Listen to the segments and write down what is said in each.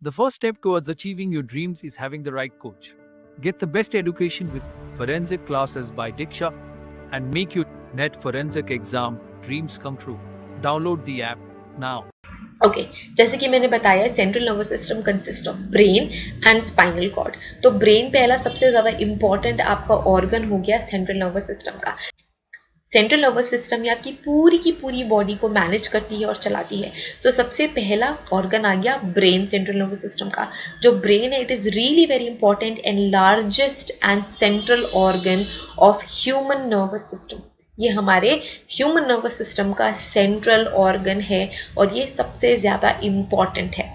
The first step towards achieving your dreams is having the right coach. Get the best education with forensic classes by Diksha and make your NET forensic exam dreams come true. Download the app now. Okay जैसे कि मैंने बताया central nervous system consist of brain and spinal cord. तो brain पहला सबसे ज्यादा important आपका organ हो गया सेंट्रल नर्वस सिस्टम का। सेंट्रल नर्वस सिस्टम ये आपकी पूरी की पूरी बॉडी को मैनेज करती है और चलाती है। सो सबसे पहला ऑर्गन आ गया ब्रेन सेंट्रल नर्वस सिस्टम का। जो ब्रेन है it is really very important and largest and central organ of human nervous system. ये हमारे ह्यूमन नर्वस सिस्टम का सेंट्रल ऑर्गन है और ये सबसे ज़्यादा इम्पॉर्टेंट है।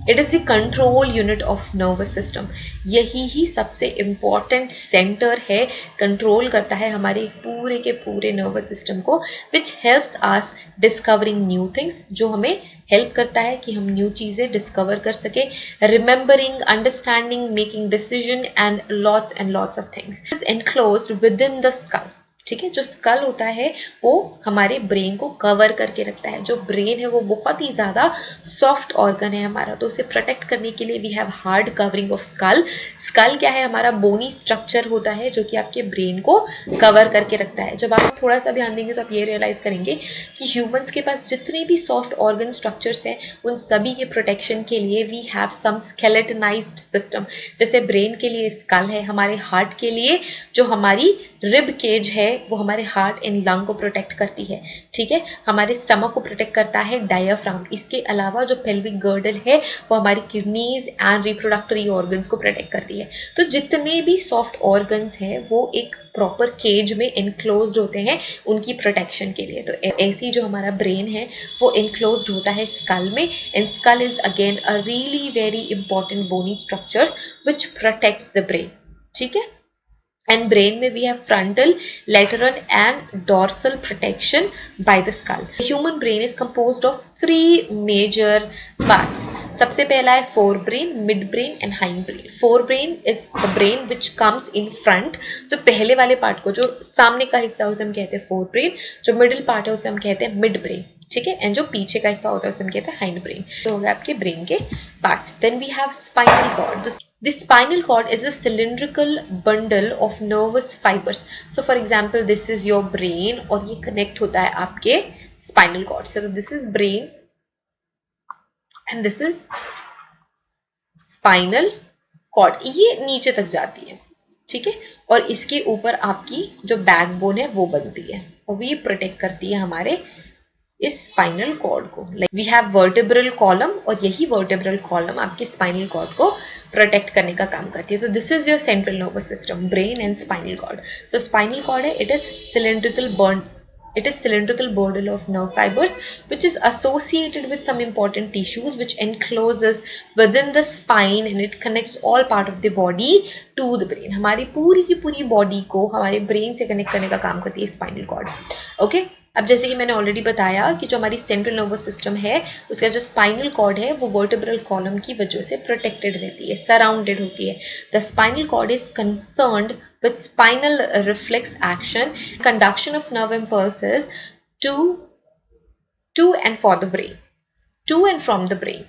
It is the control unit of nervous system. यही ही सबसे इम्पॉर्टेंट सेंटर है, कंट्रोल करता है हमारे पूरे के पूरे नर्वस सिस्टम को, which helps us discovering new things, जो हमें हेल्प करता है कि हम न्यू चीज़ें डिस्कवर कर सके, remembering, understanding, making decision and lots of things. Is enclosed with in the skull. ठीक है, जो स्कल होता है वो हमारे ब्रेन को कवर करके रखता है। जो ब्रेन है वो बहुत ही ज़्यादा सॉफ्ट ऑर्गन है हमारा, तो उसे प्रोटेक्ट करने के लिए we have hard covering of skull. Skull क्या है, हमारा बोनी स्ट्रक्चर होता है जो कि आपके ब्रेन को कवर करके रखता है। जब आप थोड़ा सा ध्यान देंगे तो आप ये रियलाइज करेंगे कि ह्यूमंस के पास जितने भी सॉफ्ट ऑर्गन स्ट्रक्चर्स हैं उन सभी के प्रोटेक्शन के लिए वी हैव सम स्केलेटनाइज्ड सिस्टम। जैसे ब्रेन के लिए स्कल है, हमारे हार्ट के लिए जो हमारी रिब केज है वो हमारे हार्ट एंड लंग को प्रोटेक्ट करती है। ठीक है, हमारे स्टमक को प्रोटेक्ट करता है डायफ्राम। इसके अलावा जो पेल्विक गर्डल है वो हमारी किडनीज एंड रिप्रोडक्टरी ऑर्गन्स को प्रोटेक्ट करती है। तो जितने भी सॉफ्ट ऑर्गन्स हैं वो एक प्रॉपर केज में इनक्लोज्ड होते हैं उनकी प्रोटेक्शन के लिए। तो ऐसी जो हमारा ब्रेन है वो इनक्लोज्ड होता है स्कल में, and skull is again a really very important bony structures which protects the brain. ठीक है, and brain में we have frontal, lateral and dorsal protection by the skull. The human brain is composed of 3 major parts. सबसे पहला है forebrain, midbrain and hindbrain. Forebrain is the brain which comes in front. तो पहले वाले part को जो सामने का हिस्सा उसे हम कहते हैं forebrain, जो मिडिल पार्ट है उसे हम कहते हैं midbrain. ठीक है, एंड जो पीछे का हिस्सा होता है उसे हम कहते हैं हाइंड ब्रेन। तो हो गया आपके ब्रेन के parts. Then we have spinal cord. The spinal cord is a cylindrical bundle of nervous fibers. So for example, this is your brain और ये connect होता है आपके spinal cord से। तो this is brain and this is spinal cord। ये नीचे तक जाती है, ठीक है, और इसके ऊपर आपकी जो बैकबोन है वो बनती है और ये प्रोटेक्ट करती है हमारे इस स्पाइनल कॉर्ड को। Like we have vertebral column और यही वर्टेब्रल कॉलम आपके स्पाइनल कॉर्ड को प्रोटेक्ट करने का काम करती है। तो this is your central nervous system, brain and spinal cord. तो स्पाइनल कॉर्ड है, it is cylindrical bundle of nerve fibers which is associated with some important tissues which encloses within the spine and it connects all part of the body to the brain। हमारी पूरी की पूरी body को हमारे brain से connect करने का काम करती है स्पाइनल कॉर्ड। ओके, अब जैसे कि मैंने ऑलरेडी बताया कि जो हमारी सेंट्रल नर्वस सिस्टम है उसका जो स्पाइनल कॉर्ड है वो वर्टेब्रल कॉलम की वजह से प्रोटेक्टेड रहती है, सराउंडेड होती है। The spinal cord is concerned with spinal reflex action, conduction of nerve impulses to and for the brain, to and from the brain.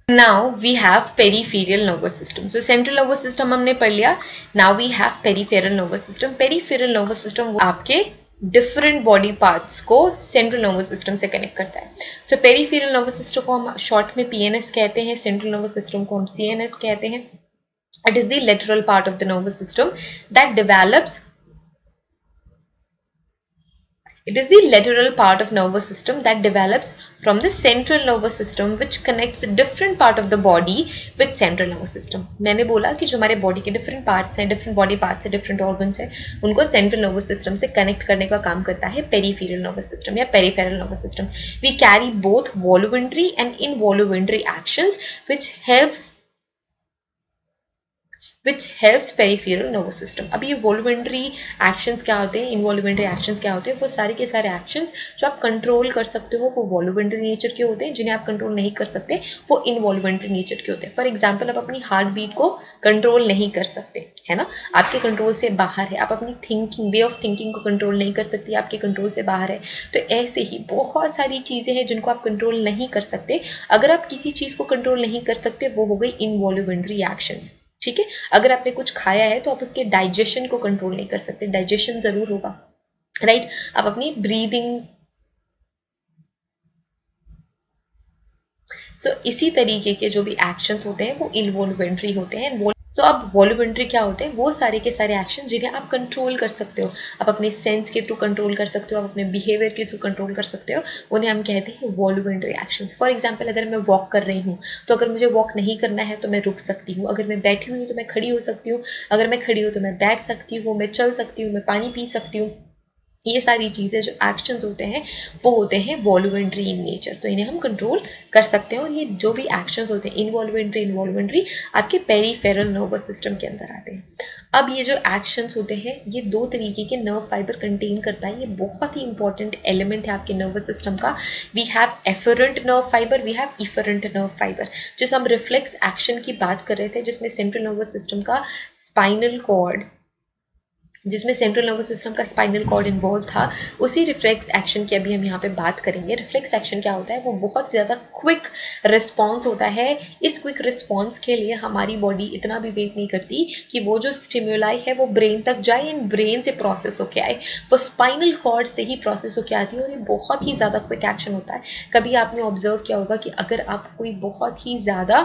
Now we have peripheral nervous system. So central nervous system हमने पढ़ लिया. Now we have peripheral nervous system. Peripheral nervous system वो आपके different body parts को central nervous system से connect करता है। सो peripheral nervous system को हम शॉर्ट में पीएनएस कहते हैं, सेंट्रल नर्वस सिस्टम को हम सीएनएस कहते हैं। It is the lateral part of the nervous system that develops. It is the lateral part of nervous system that develops from the central nervous system which connects different part of the body with central nervous system. मैंने बोला कि जो हमारे body के different parts हैं, different body parts हैं, different organs हैं, उनको सेंट्रल नर्वस सिस्टम से कनेक्ट करने का काम करता है पेरिफेरल नर्वस सिस्टम या peripheral nervous system. We carry both voluntary and involuntary actions which helps which helps peripheral nervous system. अब ये वॉल्यूमेंट्री एक्शंस क्या होते हैं, इनवॉल्यूमेंट्री एक्शंस क्या होते हैं, वो सारे के सारे एक्शंस जो आप कंट्रोल कर सकते हो वो वॉल्यूमेंट्री नेचर के होते हैं, जिन्हें आप कंट्रोल नहीं कर सकते वो इनवॉल्यूमेंट्री नेचर के होते हैं. फॉर एग्जाम्पल, आप अपनी हार्ट बीट को कंट्रोल नहीं कर सकते, है ना, आपके कंट्रोल से बाहर है. आप अपनी थिंकिंग, वे ऑफ थिंकिंग को कंट्रोल नहीं कर सकती, आपके कंट्रोल से बाहर है. तो ऐसे ही बहुत सारी चीज़ें हैं जिनको आप कंट्रोल नहीं कर सकते. अगर आप किसी चीज़ को कंट्रोल नहीं कर सकते, वो हो गई इनवॉल्यूमेंट्री एक्शंस. ठीक है, अगर आपने कुछ खाया है तो आप उसके डाइजेशन को कंट्रोल नहीं कर सकते, डाइजेशन जरूर होगा, राइट. आप अपनी ब्रीदिंग, इसी तरीके के जो भी एक्शंस होते हैं वो इनवॉल्यूमेंट्री होते हैं. तो अब वॉल्यूमेंट्री क्या होते हैं, वो सारे के सारे एक्शन जिन्हें आप कंट्रोल कर सकते हो. आप अपने सेंस के थ्रू कंट्रोल कर सकते हो, आप अपने बिहेवियर के थ्रू कंट्रोल कर सकते हो, उन्हें हम कहते हैं वॉल्यूमेंट्री एक्शंस. फॉर एग्जांपल, अगर मैं वॉक कर रही हूँ तो अगर मुझे वॉक नहीं करना है तो मैं रुक सकती हूँ. अगर मैं बैठी हुई हूँ तो मैं खड़ी हो सकती हूँ. अगर मैं खड़ी हूँ तो मैं बैठ सकती हूँ, मैं चल सकती हूँ, मैं पानी पी सकती हूँ. ये सारी चीज़ें जो एक्शंस होते हैं वो होते हैं वॉल्यूमेंट्री इन नेचर. तो इन्हें हम कंट्रोल कर सकते हैं. और ये जो भी एक्शंस होते हैं इनवॉल्यूमेंट्री आपके पेरीफेरल नर्वस सिस्टम के अंदर आते हैं. अब ये जो एक्शंस होते हैं ये दो तरीके के नर्व फाइबर कंटेन करता है. ये बहुत ही इंपॉर्टेंट एलिमेंट है आपके नर्वस सिस्टम का. We have afferent nerve fiber, we have efferent nerve fiber. जिस हम रिफ्लेक्स एक्शन की बात कर रहे थे, जिसमें सेंट्रल नर्वस सिस्टम का स्पाइनल कॉर्ड इन्वॉल्व था, उसी रिफ्लेक्स एक्शन की अभी हम यहाँ पे बात करेंगे. रिफ्लेक्स एक्शन क्या होता है, वो बहुत ज़्यादा क्विक रिस्पॉन्स होता है. इस क्विक रिस्पॉन्स के लिए हमारी बॉडी इतना भी वेट नहीं करती कि वो जो स्टिम्युलाई है वो ब्रेन तक जाए एंड ब्रेन से प्रोसेस होके आए. वो स्पाइनल कॉर्ड से ही प्रोसेस होके आती है और ये बहुत ही ज़्यादा क्विक एक्शन होता है. कभी आपने ऑब्जर्व किया होगा कि अगर आप कोई बहुत ही ज़्यादा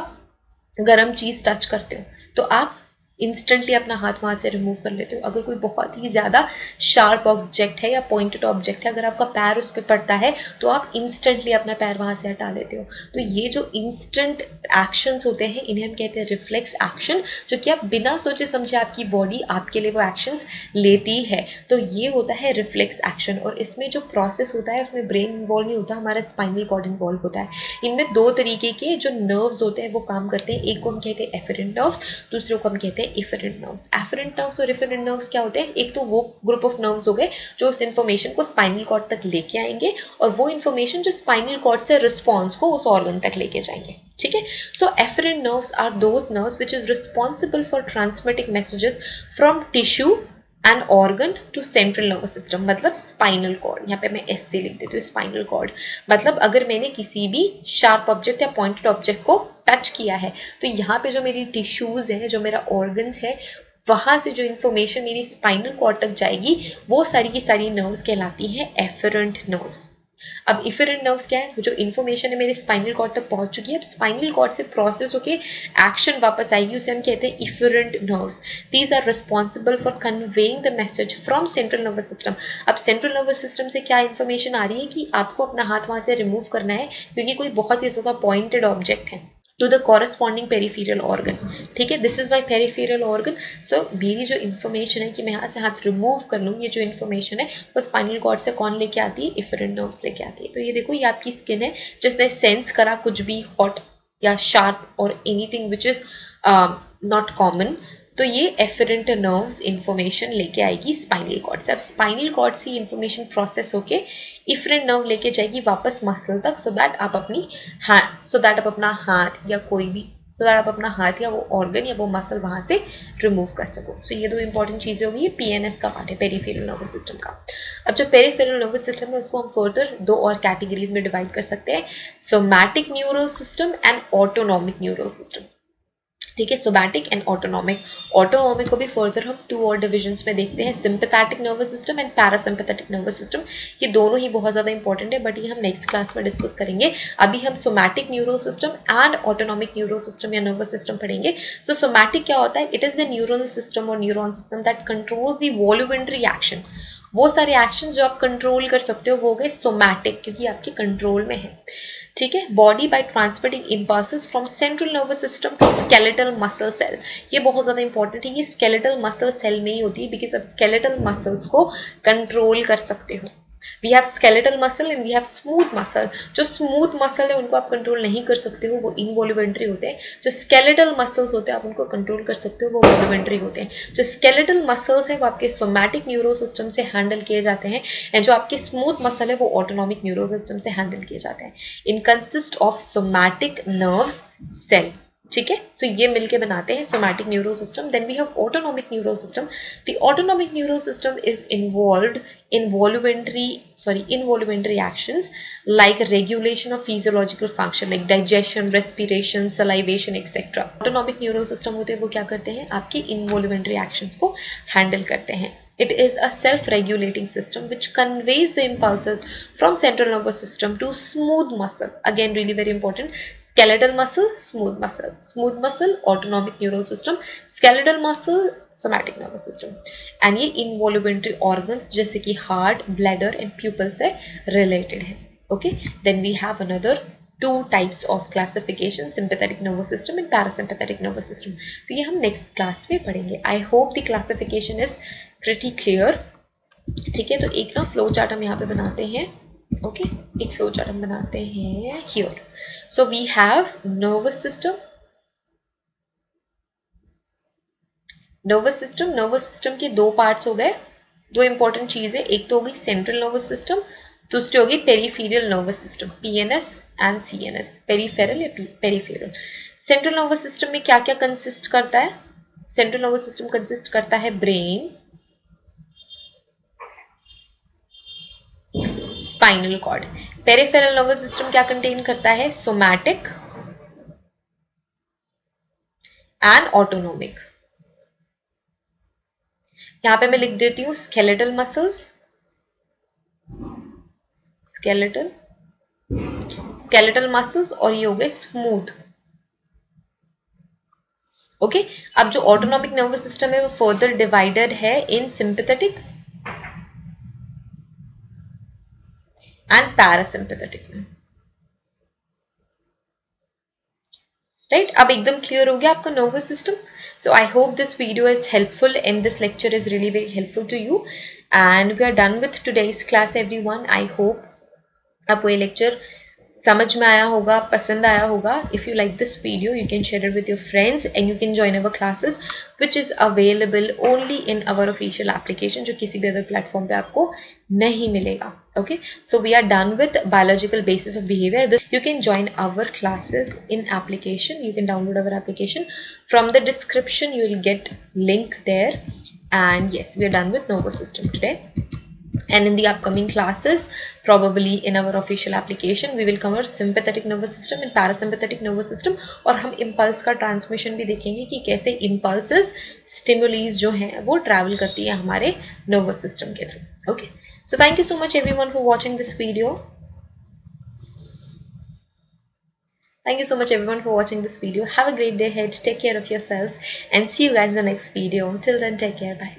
गर्म चीज़ टच करते हो तो आप इंस्टेंटली अपना हाथ वहां से रिमूव कर लेते हो. अगर कोई बहुत ही ज़्यादा शार्प ऑब्जेक्ट है या पॉइंटेड ऑब्जेक्ट है, अगर आपका पैर उस पर पड़ता है तो आप इंस्टेंटली अपना पैर वहां से हटा लेते हो. तो ये जो इंस्टेंट एक्शंस होते हैं इन्हें हम कहते हैं रिफ्लेक्स एक्शन, जो कि आप बिना सोचे समझे आपकी बॉडी आपके लिए वो एक्शंस लेती है. तो ये होता है रिफ्लेक्स एक्शन. और इसमें जो प्रोसेस होता है उसमें ब्रेन इन्वॉल्व नहीं होता, हमारा स्पाइनल कॉर्ड इन्वॉल्व होता है. इनमें दो तरीके के जो नर्व्स होते हैं वो काम करते हैं. एक को हम कहते हैं एफरेंट नर्व्स, दूसरे को हम कहते हैं इफरेंट नर्व्स. एफरेंट नर्व्स और इफरेंट नर्व्स क्या होते हैं, एक तो वो ग्रुप ऑफ नर्व्स हो गए जो उस इंफॉर्मेशन को स्पाइनल कॉर्ड तक लेके आएंगे और वो इंफॉर्मेशन जो स्पाइनल कॉर्ड से रिस्पॉन्स को उस ऑर्गन तक लेके जाएंगे. ठीक है, so afferent nerves are those nerves which is responsible for transmitting messages from tissue and organ to central nervous system. मतलब स्पाइनल कॉर्ड, यहाँ पे मैं एस से लिख देती हूँ, स्पाइनल कॉर्ड. मतलब अगर मैंने किसी भी शार्प ऑब्जेक्ट या पॉइंटेड ऑब्जेक्ट को टच किया है तो यहाँ पे जो मेरी टिश्यूज है, जो मेरा ऑर्गन्स है, वहां से जो इन्फॉर्मेशन मेरी स्पाइनल कॉर्ड तक जाएगी वो सारी की सारी नर्व्स कहलाती हैं एफरेंट नर्व्स. अब इफरेंट नर्व्स क्या है, जो इन्फॉर्मेशन है मेरे स्पाइनल कॉर्ड तक पहुंच चुकी है, अब स्पाइनल कॉर्ड से प्रोसेस होके एक्शन वापस आएगी, उसे हम कहते हैं efferent nerves. These are responsible for conveying the message from central nervous system. अब सेंट्रल नर्वस सिस्टम से क्या इन्फॉर्मेशन आ रही है कि आपको अपना हाथ वहां से रिमूव करना है क्योंकि कोई बहुत ही ज्यादा पॉइंटेड ऑब्जेक्ट है, to the corresponding peripheral organ. ठीक है, this is my peripheral organ. तो मेरी जो इन्फॉर्मेशन है कि मैं यहाँ से हाथ रिमूव कर लूँ, ये जो इन्फॉर्मेशन है वो स्पाइनल कॉर्ड से कौन लेके आती है, इफरेंट नर्व्स लेके आती है. तो ये देखो, ये आपकी स्किन है जिसने सेंस करा कुछ भी हॉट या शार्प और anything which is not common. तो ये एफरेंट नर्व्स इन्फॉर्मेशन लेके आएगी स्पाइनल कॉर्ड से. अब स्पाइनल कॉर्ड से इन्फॉर्मेशन प्रोसेस होके इफरेंट नर्व लेके जाएगी वापस मसल तक, सो दैट आप अपना हाथ या कोई भी आप अपना हाथ या वो ऑर्गन या वो मसल वहां से रिमूव कर सको. सो ये दो इंपॉर्टेंट चीजें होगी. ये पीएनएस का पार्ट है, पेरीफेरल नर्वस सिस्टम का. अब जो पेरीफेरल नर्वस सिस्टम है उसको हम फर्दर दो और कैटेगरीज में डिवाइड कर सकते हैं, somatic neural system and autonomic neural system. ठीक है, सोमैटिक एंड ऑटोनॉमिक. ऑटोनॉमिक को भी फर्दर हम टू और डिविजन्स में देखते हैं, sympathetic nervous system and parasympathetic nervous system. ये दोनों ही बहुत ज्यादा इंपॉर्टेंट है, बट ये हम नेक्स्ट क्लास में डिस्कस करेंगे. अभी हम somatic neural system and autonomic neural system या नर्वस सिस्टम पढ़ेंगे. सो सोमैटिक क्या होता है, it is the neural system और neuron system that controls the voluntary action. वो सारे एक्शन जो आप कंट्रोल कर सकते हो वो हो गए सोमैटिक, क्योंकि आपके कंट्रोल में है. ठीक है, body by transmitting impulses from central nervous system to skeletal muscle cell. ये बहुत ज्यादा इंपॉर्टेंट है. ये स्केलेटल मसल सेल में ही होती है बिकॉज आप स्केलेटल मसल्स को कंट्रोल कर सकते हो. We have skeletal muscle and we have smooth muscle. जो स्मूथ मसल है उनको आप कंट्रोल नहीं कर सकते हो, वो इनवॉल्यूमेंट्री होते हैं। जो स्केलेटल मसल्स होते हैं आप उनको कंट्रोल कर सकते हो, वो वॉल्यूमेंट्री होते हैं। जो स्केलेटल मसल्स है वो आपके सोमैटिक न्यूरो सिस्टम से हैंडल किए जाते हैं, एंड जो आपके स्मूथ मसल है वो ऑटोनॉमिक न्यूरो सिस्टम से हैंडल किए जाते हैं। इन consist of somatic nerves cell, ठीक है। सो ये मिलके बनाते हैं somatic neural system. Then we have autonomic neural system. The autonomic neural system is involved in involuntary actions like regulation of physiological function like digestion, respiration, salivation, etc. Autonomic neural system होते हैं वो क्या करते हैं, आपके involuntary actions को handle करते हैं. It is a self-regulating system which conveys the impulses from central nervous system to smooth muscle. Again, really very important. Skeletal muscle, smooth muscle, autonomic neural system, skeletal muscle, somatic nervous system. And ये involuntary organs जैसे कि heart, bladder and pupil से related है. Okay, then we have another two types of classification, sympathetic nervous system and parasympathetic nervous system. तो ये हम next class में पढ़ेंगे. I hope the classification is pretty clear. ठीक है, तो एक ना फ्लो चार्ट हम यहाँ पे बनाते हैं. ओके, एक फ्लो चार्ट हम बनाते हैं here. So we have nervous system. Nervous system के दो पार्ट्स हो गए. दो इंपॉर्टेंट चीज है, एक तो होगी सेंट्रल नर्वस सिस्टम, दूसरी होगी peripheral nervous system, PNS and CNS. Peripheral या पेरीफेरल. सेंट्रल नर्वस सिस्टम में क्या क्या कंसिस्ट करता है? सेंट्रल नर्वस सिस्टम कंसिस्ट करता है brain, spinal cord. Peripheral nervous system क्या कंटेन करता है? Somatic and autonomic. यहां पे मैं लिख देती हूं स्केलेटल मसल्स, स्केलेटल मसल्स, और ये हो गए स्मूथ. ओके, अब जो ऑटोनोमिक नर्वस सिस्टम है वो फर्दर डिवाइडेड है इन सिंपैथेटिक and parasympathetic में. राइट, अब एकदम क्लियर हो गया आपका nervous system. So I hope this video is helpful and this lecture is really very helpful to you. And we are done with today's class everyone. I hope आपको ये lecture समझ में आया होगा, पसंद आया होगा. If you like this video you can share it with your friends and you can join our classes which is available only in our official application, जो किसी भी अदर प्लेटफॉर्म पे आपको नहीं मिलेगा. Okay, so we are done with biological basis of behavior. You can join our classes in application. You can download our application from the description. You will get link there. And yes, we are done with nervous system today. And in the upcoming classes, probably in our official application, we will cover sympathetic nervous system and parasympathetic nervous system. और हम impulse का transmission भी देखेंगे कि कैसे impulses, stimulis जो हैं वो travel करती है हमारे nervous system के through. Okay. So thank you so much everyone for watching this video. Thank you so much everyone for watching this video. Have a great day ahead. Take care of yourselves and see you guys in the next video. Till then, take care. Bye.